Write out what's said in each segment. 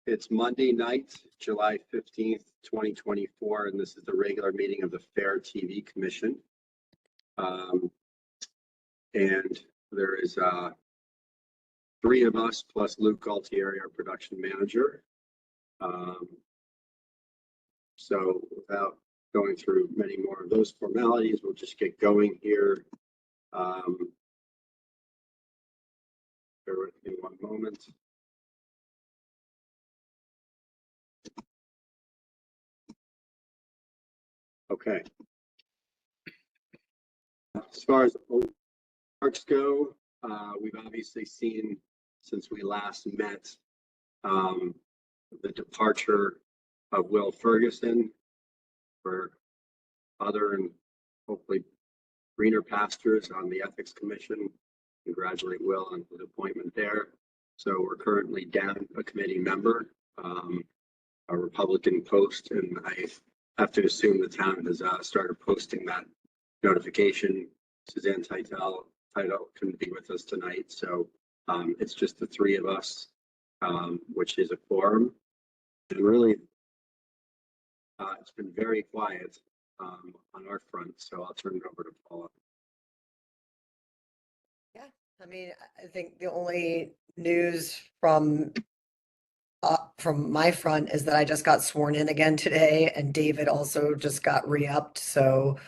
It's Monday night, July 15th, 2024, and this is the regular meeting of the FairTV Commission. And there is three of us plus Luke Galtieri, our production manager. So without going through many more of those formalities, we'll just get going here. Bear with me one moment. Okay. As far as parks go, we've obviously seen since we last met the departure of Will Ferguson for other and hopefully greener pastures on the Ethics Commission. Congratulate Will on his appointment there. So we're currently down a committee member, a Republican post, and I have to assume the town has started posting that notification. Suzanne Title couldn't be with us tonight, so it's just the three of us, which is a quorum. And really, it's been very quiet on our front, so I'll turn it over to Paula. Yeah, I mean, I think the only news from my front is that I just got sworn in again today, and David also just got re-upped. So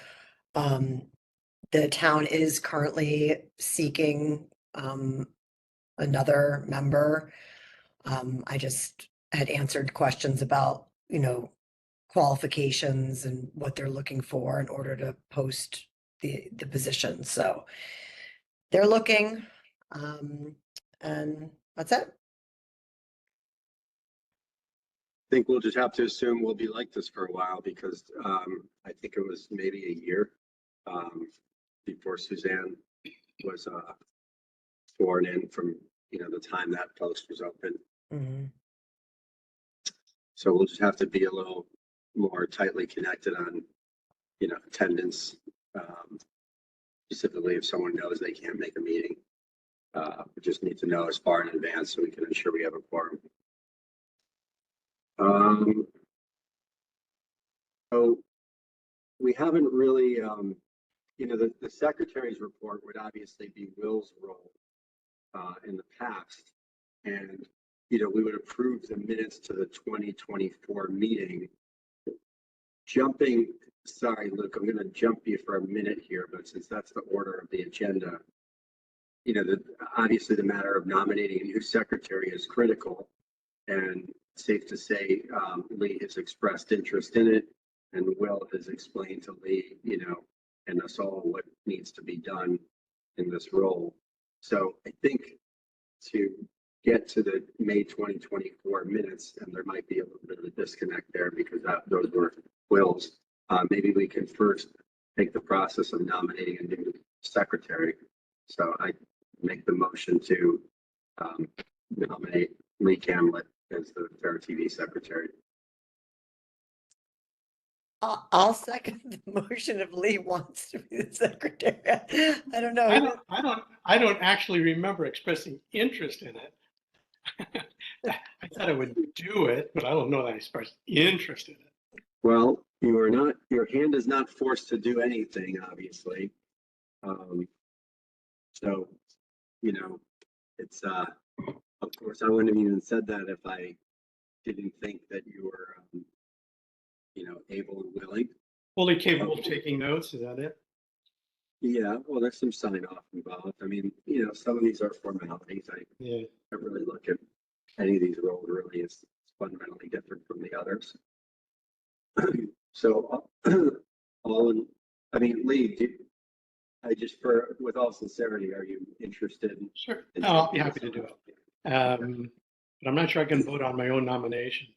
the town is currently seeking another member. I just had answered questions about, qualifications and what they're looking for in order to post the position. So they're looking, and that's it. I think we'll just have to assume we'll be like this for a while because I think it was maybe a year before Suzanne was sworn in from the time that post was open. Mm-hmm. So we'll just have to be a little more tightly connected on attendance, specifically if someone knows they can't make a meeting. We just need to know as far in advance so we can ensure we have a quorum. So we haven't really, the secretary's report would obviously be Will's role in the past. And, we would approve the minutes to the 2024 meeting. Sorry, Luke, I'm going to jump you for a minute here, but since that's the order of the agenda, obviously the matter of nominating a new secretary is critical, and safe to say Lee has expressed interest in it, and Will has explained to Lee, and us all what needs to be done in this role. So I think to get to the May 2024 minutes, and there might be a little bit of a disconnect there because those were Will's, maybe we can first take the process of nominating a new secretary. So I make the motion to nominate Lee Camlett as the FairTV secretary. I'll second the motion if Lee wants to be the secretary. I don't know. I don't actually remember expressing interest in it. I thought I would do it, but I don't know that I expressed interest in it. Well, your hand is not forced to do anything, obviously. So, it's, of course, I wouldn't have even said that if I didn't think that you were, able and willing. Fully capable of taking notes, is that it? Yeah, well, there's some sign off involved. I mean, some of these are formalities. I really look at any of these roles really as fundamentally different from the others. So, Lee, with all sincerity, are you interested? Sure. I'll be happy to do it. But I'm not sure I can vote on my own nomination.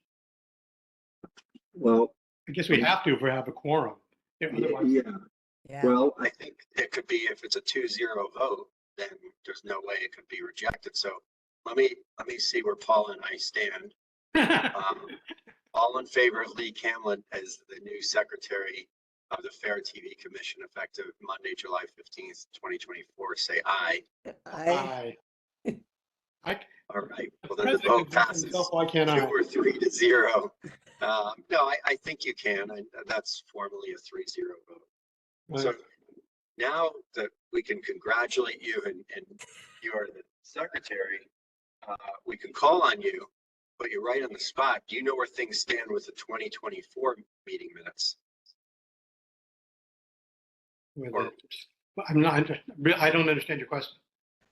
Well, I guess we have to if we have a quorum. Yeah. Well, I think it could be if it's a 2-0 vote, then there's no way it could be rejected. So let me see where Paul and I stand. All in favor of Lee Camlett as the new secretary of the FairTV Commission effective Monday, July 15th, 2024, say aye. Aye. All right, well then the President vote can vote for passes himself, why can't 2 I? or 3-0. No, I think you can. That's formally a 3-0 vote. So now that we can congratulate you and you are the secretary, we can call on you, but you're right on the spot. Do you know where things stand with the 2024 meeting minutes? With Or- it. I'm not, I don't understand your question.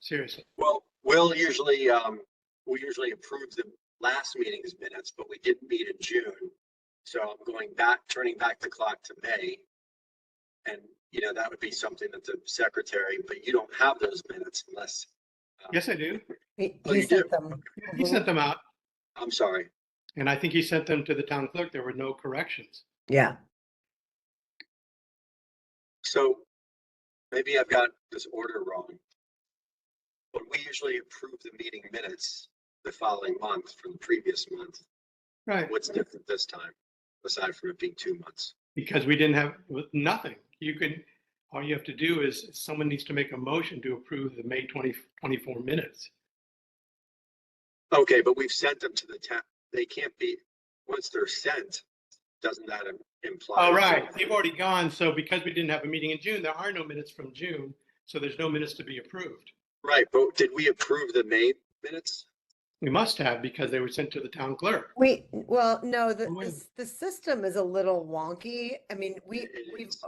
Seriously. Well, we usually approve the last meeting's minutes, but we didn't meet in June. So I'm turning back the clock to May. And, that would be something that the secretary, but you don't have those minutes unless. Yes, I do. He Oh, you sent do? them. He sent them out, I'm sorry. and I think he sent them to the town clerk. There were no corrections. Yeah. So maybe I've got this order wrong. But we usually approve the meeting minutes the following month from the previous month. Right. What's different this time, aside from it being 2 months? Because we didn't have nothing. All you have to do is someone needs to make a motion to approve the May 2024 minutes. Okay, but we've sent them to the town. They can't be, once they're sent, doesn't that imply? Oh, right. They've already gone. So because we didn't have a meeting in June, there are no minutes from June. So there's no minutes to be approved. Right, but did we approve the May minutes? We must have because they were sent to the town clerk. Well, no, When? the system is a little wonky. I mean, we've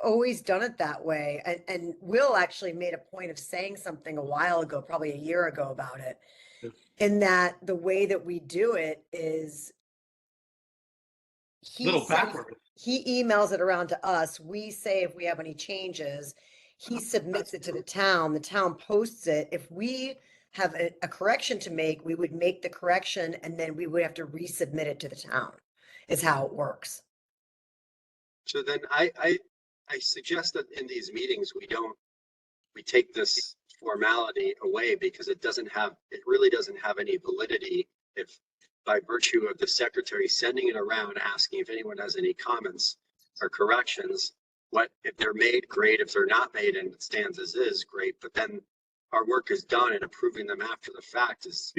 always done it that way. And Will actually made a point of saying something a while ago, probably a year ago about it. Yeah. In that the way that we do it is A little backward. he emails it around to us. We say if we have any changes, he submits it to the town posts it. If we have a correction to make, we would make the correction and then we would have to resubmit it to the town, is how it works. So then I suggest that in these meetings, we take this formality away because it really doesn't have any validity if by virtue of the secretary sending it around, asking if anyone has any comments or corrections, if they're made, great. If they're not made and it stands as is, great. But then our work is done and approving them after the fact is.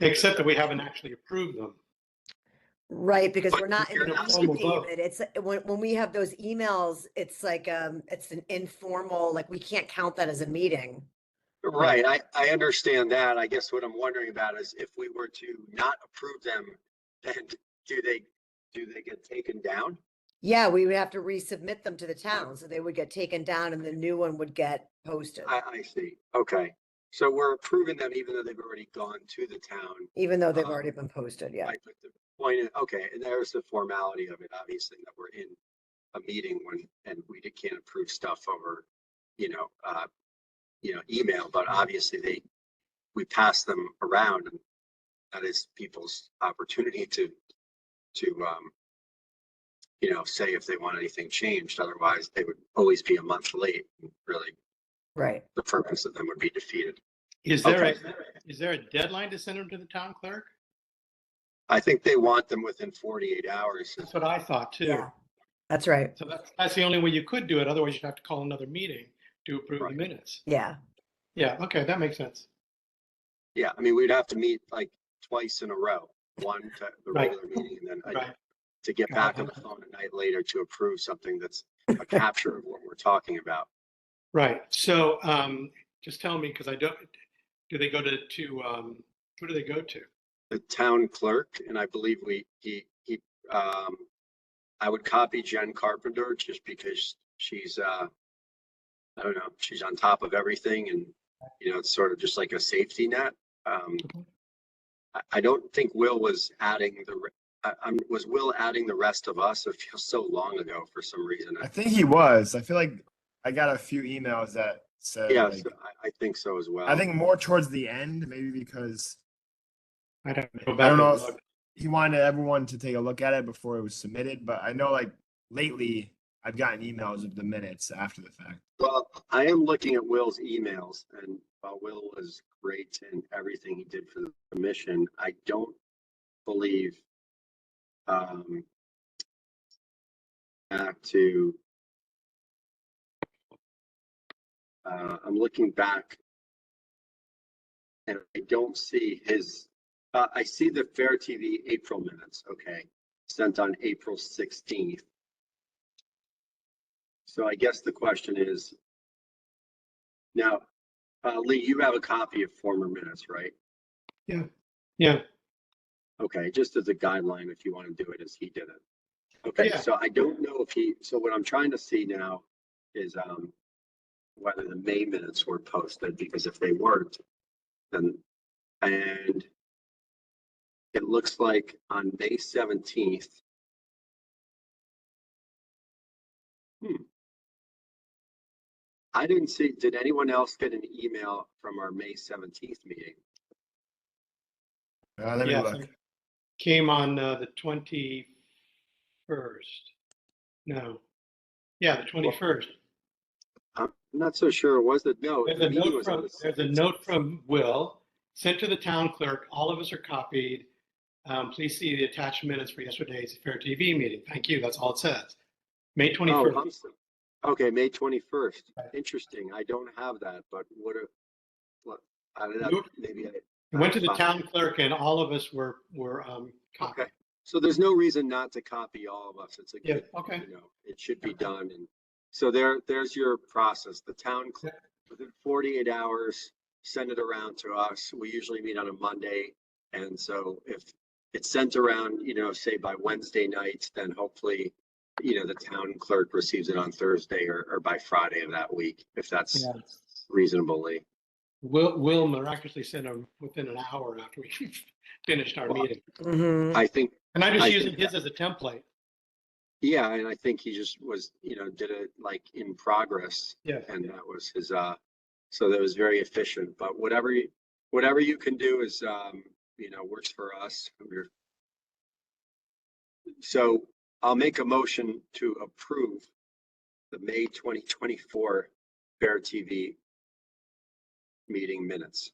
Except that we haven't actually approved them. Right, because But we're not in you're the not meeting, formal vote. David. It's when we have those emails, it's like it's an informal, like we can't count that as a meeting. Right, I understand that. I guess what I'm wondering about is if we were to not approve them, then do they get taken down? Yeah, we would have to resubmit them to the town, so they would get taken down and the new one would get posted, I see. Okay. So we're approving them even though they've already gone to the town. even though they've already been posted, yeah. Right, but the point is, okay, and there's the formality of it, obviously, that we're in a meeting and we can't approve stuff over, email, but obviously we pass them around and that is people's opportunity to say if they want anything changed. Otherwise, they would always be a month late. Really, Right. the purpose of them would be defeated. Is there Okay. a deadline to send them to the town clerk? I think they want them within 48 hours. That's what I thought too. Yeah, that's right. So that's the only way you could do it. Otherwise, you'd have to call another meeting to approve the Right. minutes. Yeah. Yeah. Okay. That makes sense. Yeah, I mean, we'd have to meet like twice in a row. One to the Right. regular meeting and then Right. to get back on the phone a night later to approve something that's a capture of what we're talking about. Right. So just tell me, because I don't, do they go to who do they go to? The town clerk, and I believe I would copy Jen Carpenter just because she's, I don't know, she's on top of everything and, it's sort of just like a safety net. I don't think Will was adding was Will adding the rest of us? It feels so long ago for some reason. I think he was. I feel like I got a few emails that said, Yeah, like, so I think so as well. I think more towards the end, maybe because I don't go I back don't know and if look. he wanted everyone to take a look at it before it was submitted, but I know like lately I've gotten emails of the minutes after the fact. Well, I am looking at Will's emails, and while Will was great in everything he did for the commission, I don't believe back to I'm looking back and I don't see his I see the Fair TV April minutes, okay, sent on April 16th. So I guess the question is, now, Lee, you have a copy of former minutes, right? Yeah, Okay, just as a guideline, if you want to do it as he did it. Okay, Yeah. so I don't know if so what I'm trying to see now is whether the May minutes were posted, because if they weren't, then, and it looks like on May 17th. I didn't see, did anyone else get an email from our May 17th meeting? Let me yeah. look. Came on the 21st. No. Yeah, the 21st. I'm not so sure. Was it? No, There's the a meeting note was on from, the there's a 17th. note from Will, sent to the town clerk. All of us are copied. Please see the attached minutes for yesterday's Fair TV meeting. Thank you. That's all it says. May Oh, 21st. okay, May 21st. Right. Interesting. I don't have that, but I don't know, Nope. maybe It went to the fine. town clerk and all of us were copied. Okay. So there's no reason not to copy all of us. It's a Yeah, good, okay. it should be done. And so there's your process. The town clerk, within 48 hours, send it around to us. We usually meet on a Monday. And so if it's sent around, say by Wednesday night, then hopefully, the town clerk receives it on Thursday or by Friday of that week, if that's Yeah. reasonably. Will miraculously sent them within an hour after we finished our Well, meeting. Mhm. I think, And I'm just I using think his as a template. yeah, and I think he just was, did it like in progress. Yeah. And that was his, so that was very efficient, but whatever you can do is, works for us. So I'll make a motion to approve the May 2024 Fair TV meeting minutes.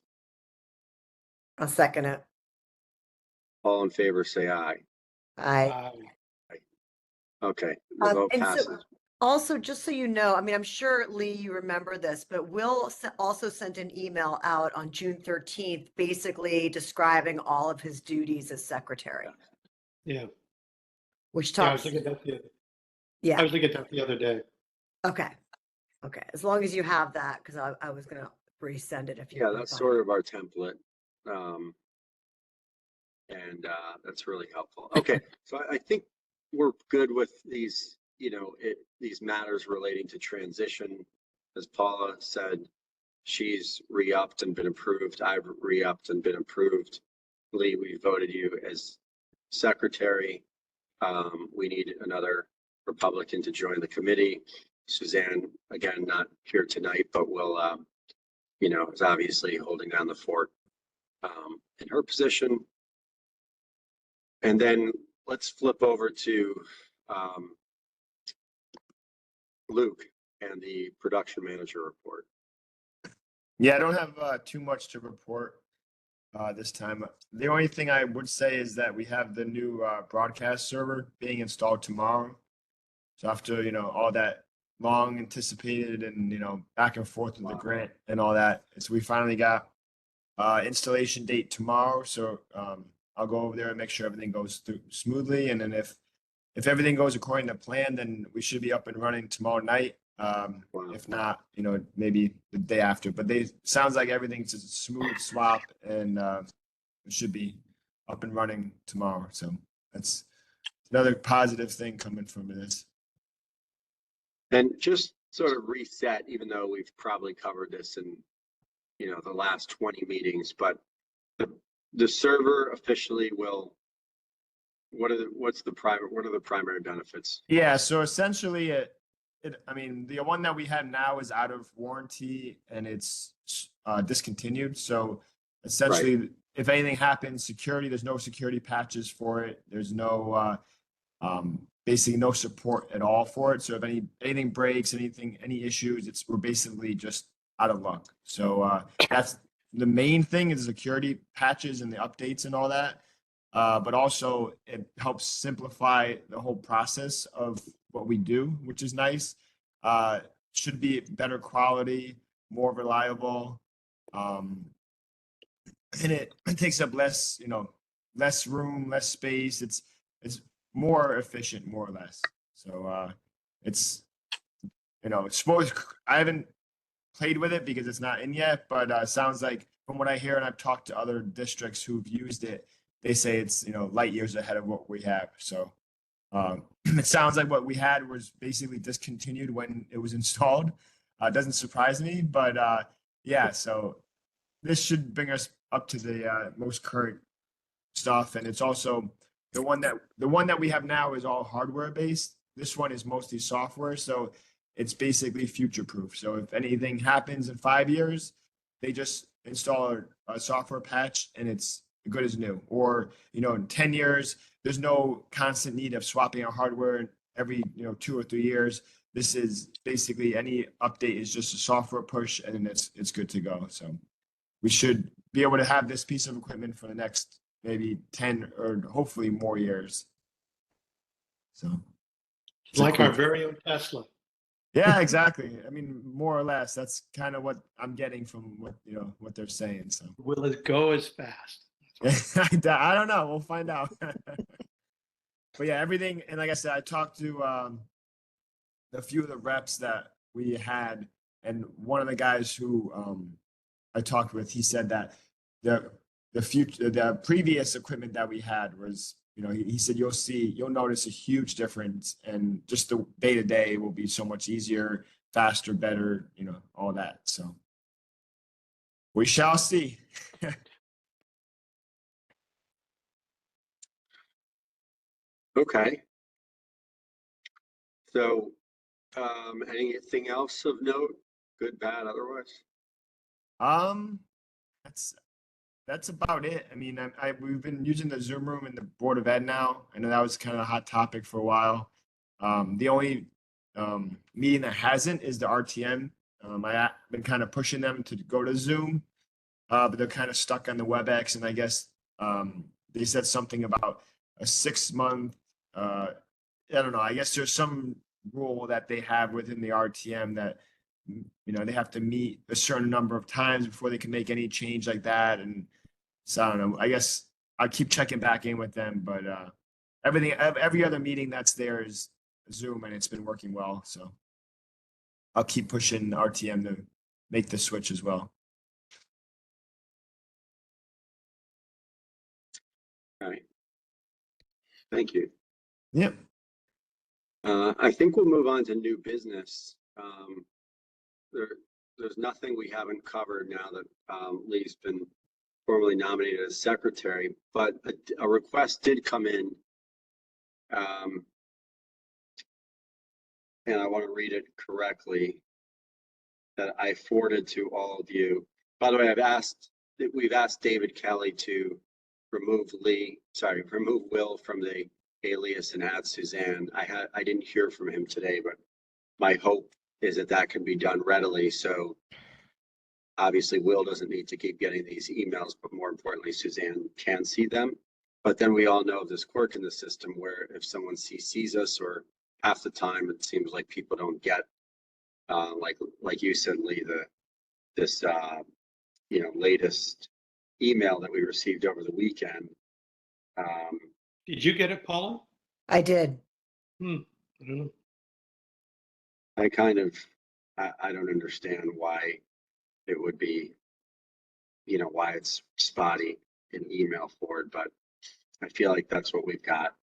I'll second it. All in favor, say aye. I, Okay, the vote and so passes. also, just so you know, I mean, I'm sure Lee, you remember this, but Will also sent an email out on June 13th, basically describing all of his duties as secretary, Yeah. which Yeah, I was talks, looking at that I yeah, was looking at that the other day. okay. Okay, as long as you have that, because I was gonna resend it if you. Yeah, can that's find sort it. of our template. And that's really helpful. Okay, so I think we're good with these, these matters relating to transition. As Paula said, she's re-upped and been approved. I've re-upped and been approved. Lee, we voted you as secretary. We need another Republican to join the committee. Suzanne, again, not here tonight, but will, is obviously holding down the fort in her position. And then let's flip over to Luke and the production manager report. Yeah, I don't have too much to report this time. The only thing I would say is that we have the new broadcast server being installed tomorrow. So after, all that long anticipated and, back and forth with the grant and all that, so we finally got installation date tomorrow. So I'll go over there and make sure everything goes through smoothly. And then if everything goes according to plan, then we should be up and running tomorrow night. Wow. If not, maybe the day after, but sounds like everything's a smooth swap and it should be up and running tomorrow. So that's another positive thing coming from this. And just sort of reset, even though we've probably covered this in, the last 20 meetings, but the server officially will, what are the primary benefits? Yeah, so essentially I mean, the one that we have now is out of warranty and it's discontinued. So essentially, if anything happens, there's no security patches for it. There's no, basically no support at all for it. So if anything breaks, any issues, we're basically just out of luck. So that's the main thing is security patches and the updates and all that. But also it helps simplify the whole process of what we do, which is nice. Should be better quality, more reliable. and it takes up less, less room, less space. It's more efficient, more or less. So it's it's supposed. I haven't played with it because it's not in yet, but sounds like from what I hear, and I've talked to other districts who've used it, they say it's light years ahead of what we have. So it sounds like what we had was basically discontinued when it was installed. Doesn't surprise me, but yeah. So this should bring us up to the most current stuff, and it's also the one that we have now is all hardware based. This one is mostly software, so it's basically future proof. So if anything happens in 5 years, they just install a software patch and it's good as new. Or in 10 years, there's no constant need of swapping out hardware every 2 or 3 years. This is basically any update is just a software push, and then it's good to go. So we should be able to have this piece of equipment for the next maybe 10 or hopefully more years. So Like our very own Tesla. yeah, exactly. I mean, more or less, that's kind of what I'm getting from what they're saying. So Will it go as fast? I don't know. We'll find out. But yeah, everything. And like I said, I talked to a few of the reps that we had, and one of the guys who I talked with, he said that the previous equipment that we had was, he said you'll notice a huge difference, and just the day to day will be so much easier, faster, better, all that. So we shall see. Okay. So, anything else of note? Good, bad, otherwise? That's about it. I mean, we've been using the Zoom room in the Board of Ed now. I know that was kind of a hot topic for a while. The only meeting that hasn't is the RTM. I've been kind of pushing them to go to Zoom, but they're kind of stuck on the WebEx, and I guess they said something about a 6-month. I don't know. I guess there's some rule that they have within the RTM that they have to meet a certain number of times before they can make any change like that. And so I don't know. I guess I'll keep checking back in with them, but every other meeting that's there is Zoom, and it's been working well. So I'll keep pushing RTM to make the switch as well. All right. Thank you. Yep. I think we'll move on to new business. There's nothing we haven't covered now that Lee's been formally nominated as secretary, but a request did come in, and I want to read it correctly, that I forwarded to all of you. By the way, we've asked David Kelly to remove Will from the alias and add Suzanne. I didn't hear from him today, but my hope is that can be done readily. So obviously Will doesn't need to keep getting these emails, but more importantly, Suzanne can see them. But then we all know this quirk in the system where if someone sees us, or half the time it seems like people don't get, like you said, Lee, this latest email that we received over the weekend. Did you get it, Paula? I did. I don't know. I don't understand why it would be, why it's spotty in email forward, but I feel like that's what we've got.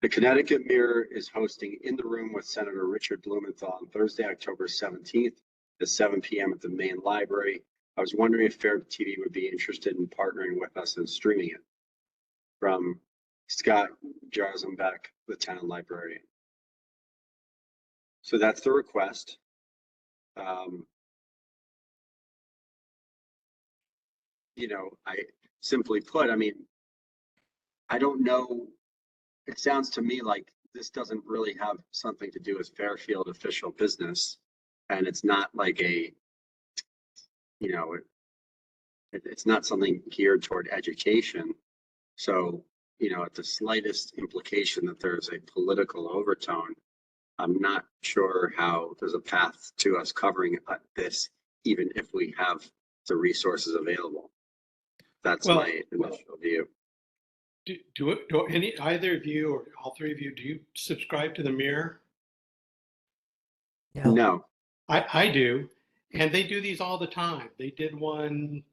The Connecticut Mirror is hosting In the Room with Senator Richard Blumenthal on Thursday, October 17th at 7 p.m. at the main library. I was wondering if FairTV would be interested in partnering with us and streaming it. From Scott Jarzenbeck, the town librarian. So that's the request. I simply put, I don't know. It sounds to me like this doesn't really have something to do with Fairfield official business. And it's not like it's not something geared toward education. So, at the slightest implication that there's a political overtone, I'm not sure how there's a path to us covering this, even if we have the resources available. That's Well- my initial view. Do either of you or all three of you, do you subscribe to the Mirror? No. No, I do, and they do these all the time. They did one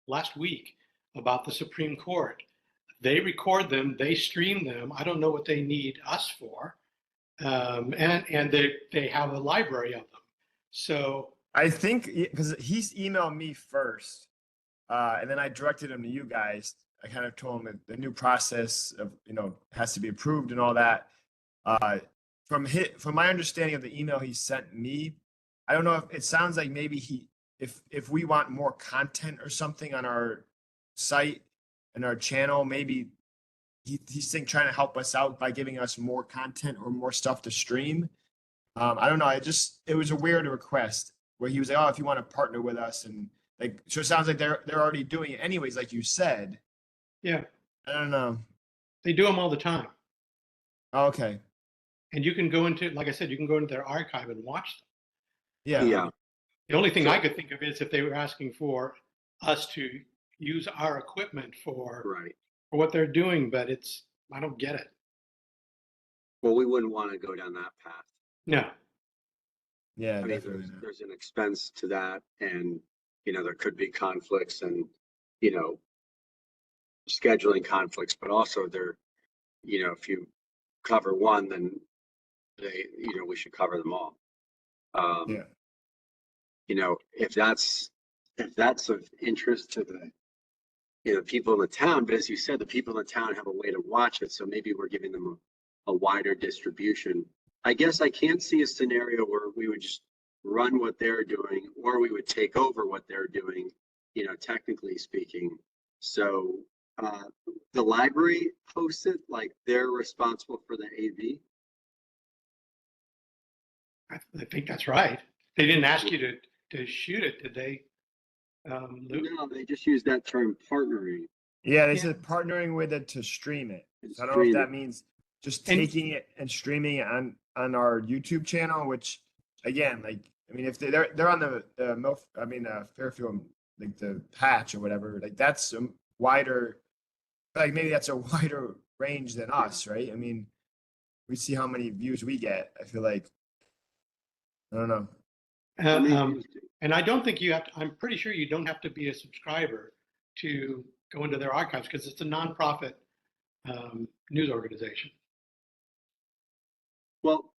last week about the Supreme Court. They record them, they stream them. I don't know what they need us for. And they have a library of them. So I think because he's emailed me first, and then I directed him to you guys. I kind of told him that the new process of, has to be approved and all that. From my understanding of the email he sent me, I don't know if it sounds like maybe if we want more content or something on our site and our channel, maybe he's trying to help us out by giving us more content or more stuff to stream. I don't know. It was a weird request where he was like, "Oh, if you want to partner with us," and like, so it sounds like they're already doing it anyways, like you said. yeah, I don't know. they do them all the time. Oh, okay. And you can go into, like I said, you can go into their archive and watch them. Yeah. yeah, The only thing I could think of is if they were asking for us to use our equipment for right. what they're doing, but I don't get it. Well, we wouldn't want to go down that path. No. Yeah, I mean, definitely. not. there's an expense to that, and there could be conflicts and scheduling conflicts, but also if you cover one, then we should cover them all. Yeah. If that's of interest to the people in the town, but as you said, the people in the town have a way to watch it, so maybe we're giving them a wider distribution. I guess I can't see a scenario where we would just run what they're doing, or we would take over what they're doing, technically speaking. So the library hosts it, like they're responsible for the AV. I think that's right. They didn't ask you to shoot it, did they? Lou? No, they just use that term partnering. Yeah, they Yeah. said partnering with it to stream it. And So I don't know if stream that it. means just And- taking it and streaming it on our YouTube channel, which again, like, I mean, if they're on the Fairfield, like the patch or whatever, like that's a wider, like maybe that's a wider range than us, right? I mean, we see how many views we get. I feel like, I don't know. And I don't think you have to, I'm pretty sure you don't have to be a subscriber to go into their archives because it's a nonprofit news organization. Well,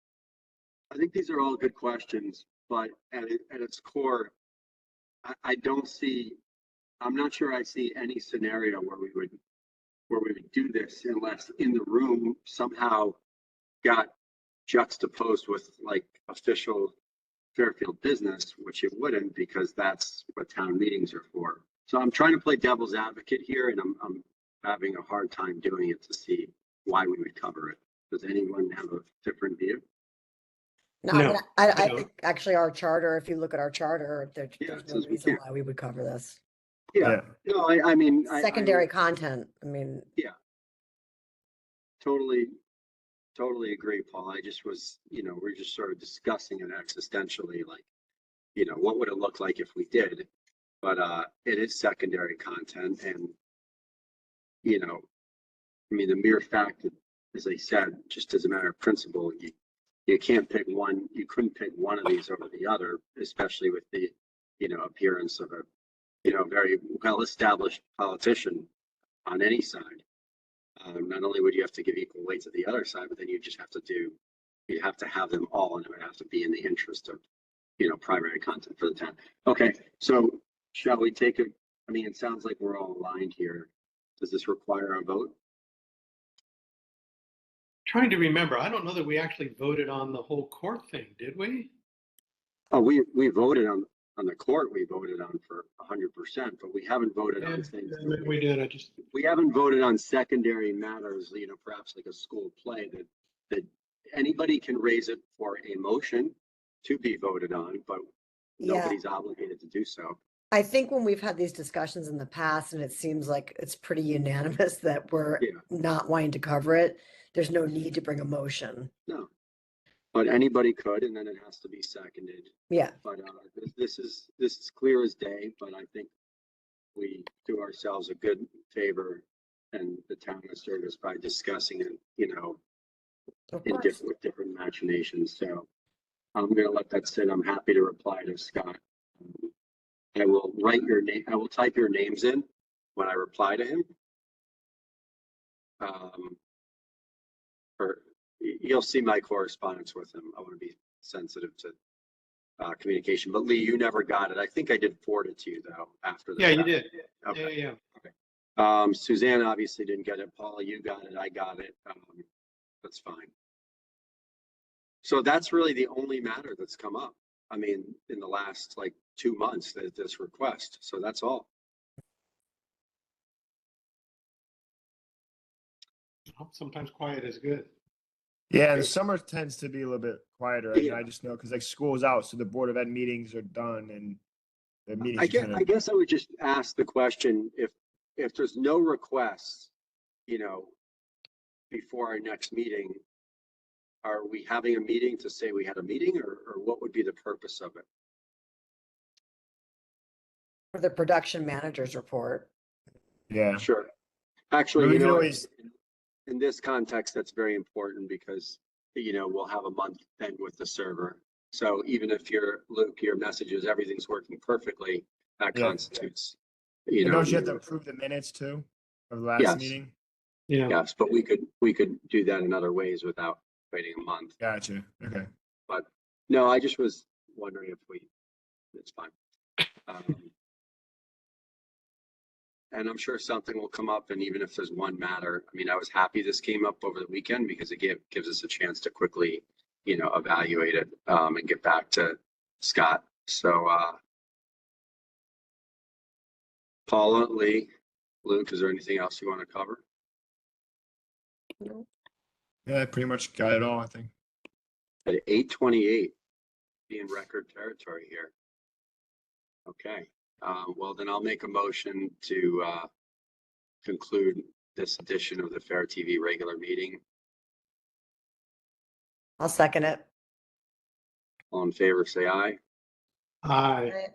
I think these are all good questions, but at its core, I'm not sure I see any scenario where we would do this unless in the room somehow got juxtaposed with like official Fairfield business, which it wouldn't, because that's what town meetings are for. So I'm trying to play devil's advocate here, and I'm having a hard time doing it to see why we would cover it. Does anyone have a different view? No, No, I I don't. think actually our charter, if you look at our charter, Yeah, there's it no says we reason can't. why we would cover this. Yeah. No, I mean, Secondary content, I mean, totally agree, Paul. I just was, we're just sort of discussing it existentially, like, what would it look like if we did? But it is secondary content, and I mean, the mere fact that, as I said, just as a matter of principle, you can't pick one. You couldn't pick one of these over the other, especially with the appearance of a very well-established politician on any side. Not only would you have to give equal weight to the other side, but then you have to have them all, and it would have to be in the interest of, primary content for the town. Okay, so shall we take it? I mean, it sounds like we're all aligned here. Does this require a vote? Trying to remember, I don't know that we actually voted on the whole court thing, did we? Oh, we voted on the court. We voted on for 100%, but we haven't voted on things. Maybe we did. We haven't voted on secondary matters, perhaps like a school play that anybody can raise it for a motion to be voted on, but yeah. nobody's obligated to do so. I think when we've had these discussions in the past, and it seems like it's pretty unanimous that we're Yeah. not wanting to cover it, there's no need to bring a motion. No, but anybody could, and then it has to be seconded. Yeah. But this is clear as day. But I think we do ourselves a good favor and the town of service by discussing it, you know, Of in course. different machinations. So I'm gonna let that sit. I'm happy to reply to Scott. I will write your name, I will type your names in when I reply to him. Or you'll see my correspondence with him. I want to be sensitive to communication, but Lee, you never got it. I think I did forward it to you though, after the Yeah, you fact. did. Okay. Yeah. Suzanne obviously didn't get it. Paula, you got it. I got it. That's fine. So that's really the only matter that's come up. I mean, in the last like 2 months, this request. So that's all. Sometimes quiet is good. Yeah, the summer tends to be a little bit quieter. I mean, Yeah. I just know because like school's out, so the Board of Ed meetings are done and the meetings I are guess, kind I of, guess I would just ask the question, if there's no requests, you know, before our next meeting, are we having a meeting to say we had a meeting, or what would be the purpose of it? For the production manager's report. yeah. Sure. But Actually, we you could know, always, in this context, that's very important because, you know, we'll have a month then with the server. So even if Luke, your message is everything's working perfectly, that Yeah. constitutes, you and know. don't you have to approve the minutes too of the last Yes. meeting? Yeah. Yes, but we could do that in other ways without waiting a month. Gotcha. Okay. But no, I just was wondering if it's fine. And I'm sure something will come up, and even if there's one matter, I mean, I was happy this came up over the weekend because it gives us a chance to quickly, you know, evaluate it, and get back to Scott. So, Paula, Lee, Luke, is there anything else you want to cover? Yeah, I pretty much got it all, I think. At 8:28, be in record territory here. Okay, well then I'll make a motion to conclude this edition of the Fair TV regular meeting. I'll second it. All in favor, say aye. Aye.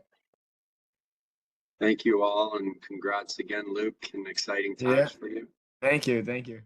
Thank you all, and congrats again, Luke, and exciting Yeah. times for you. Thank you. Thank you.